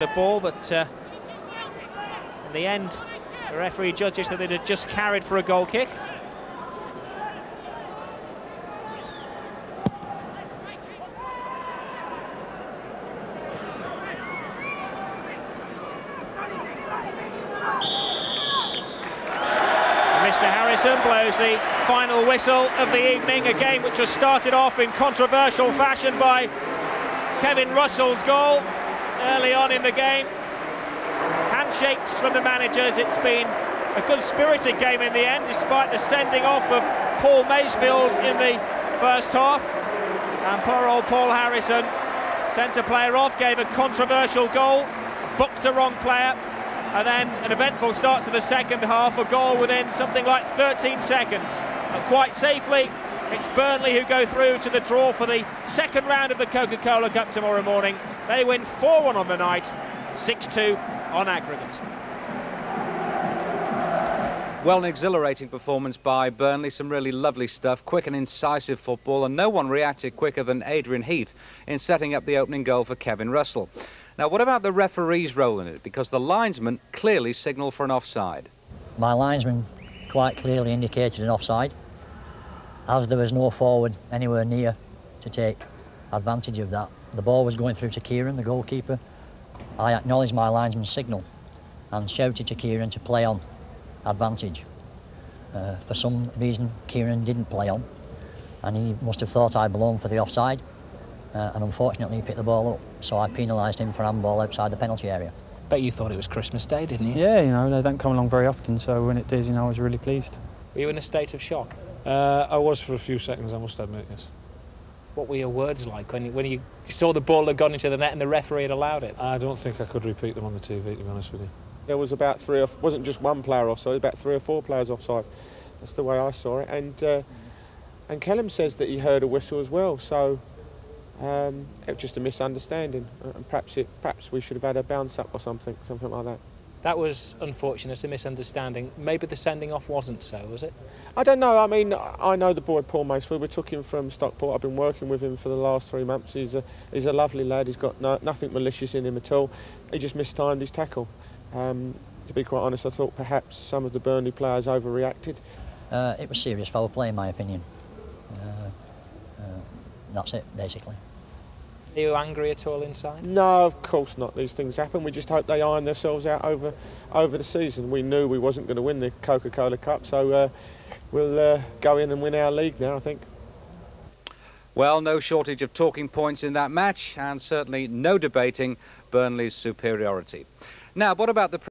the ball, but in the end the referee judges that it had just carried for a goal kick. Mr. Harrison blows the final whistle of the evening, a game which was started off in controversial fashion by Kevin Russell's goal early on in the game. Handshakes from the managers. It's been a good spirited game in the end, despite the sending off of Paul Masefield in the first half. And poor old Paul Harrison, centre player off, gave a controversial goal, booked a wrong player, and then an eventful start to the second half, a goal within something like 13 seconds. And quite safely, it's Burnley who go through to the draw for the second round of the Coca-Cola Cup tomorrow morning. They win 4-1 on the night, 6-2 on aggregate. Well, an exhilarating performance by Burnley, some really lovely stuff, quick and incisive football, and no one reacted quicker than Adrian Heath in setting up the opening goal for Kevin Russell. Now, what about the referee's role in it? Because the linesman clearly signalled for an offside. My linesman quite clearly indicated an offside, as there was no forward anywhere near to take advantage of that. The ball was going through to Kieran, the goalkeeper. I acknowledged my linesman's signal and shouted to Kieran to play on advantage. For some reason, Kieran didn't play on, and he must have thought I belonged for the offside, and unfortunately he picked the ball up, so I penalised him for handball outside the penalty area. Bet you thought it was Christmas Day, didn't you? Yeah, you know, they don't come along very often, so when it did, you know, I was really pleased. Were you in a state of shock? I was for a few seconds, I must admit, yes. What were your words like when you saw the ball had gone into the net and the referee had allowed it? I don't think I could repeat them on the TV, to be honest with you. There was about wasn't just one player offside, about 3 or 4 players offside. That's the way I saw it. And Kellum says that he heard a whistle as well, so it was just a misunderstanding. And perhaps we should have had a bounce up or something like that. That was unfortunate, a misunderstanding. Maybe the sending off wasn't so, was it? I don't know. I mean, I know the boy Paul Masefield. We took him from Stockport. I've been working with him for the last 3 months. He's a lovely lad. He's got nothing malicious in him at all. He just mistimed his tackle. To be quite honest, I thought perhaps some of the Burnley players overreacted. It was serious foul play, in my opinion. That's it, basically. Are you angry at all inside? No, of course not. These things happen. We just hope they iron themselves out over the season. We knew we wasn't going to win the Coca-Cola Cup, so we'll go in and win our league now, I think. Well, no shortage of talking points in that match, and certainly no debating Burnley's superiority. Now, what about the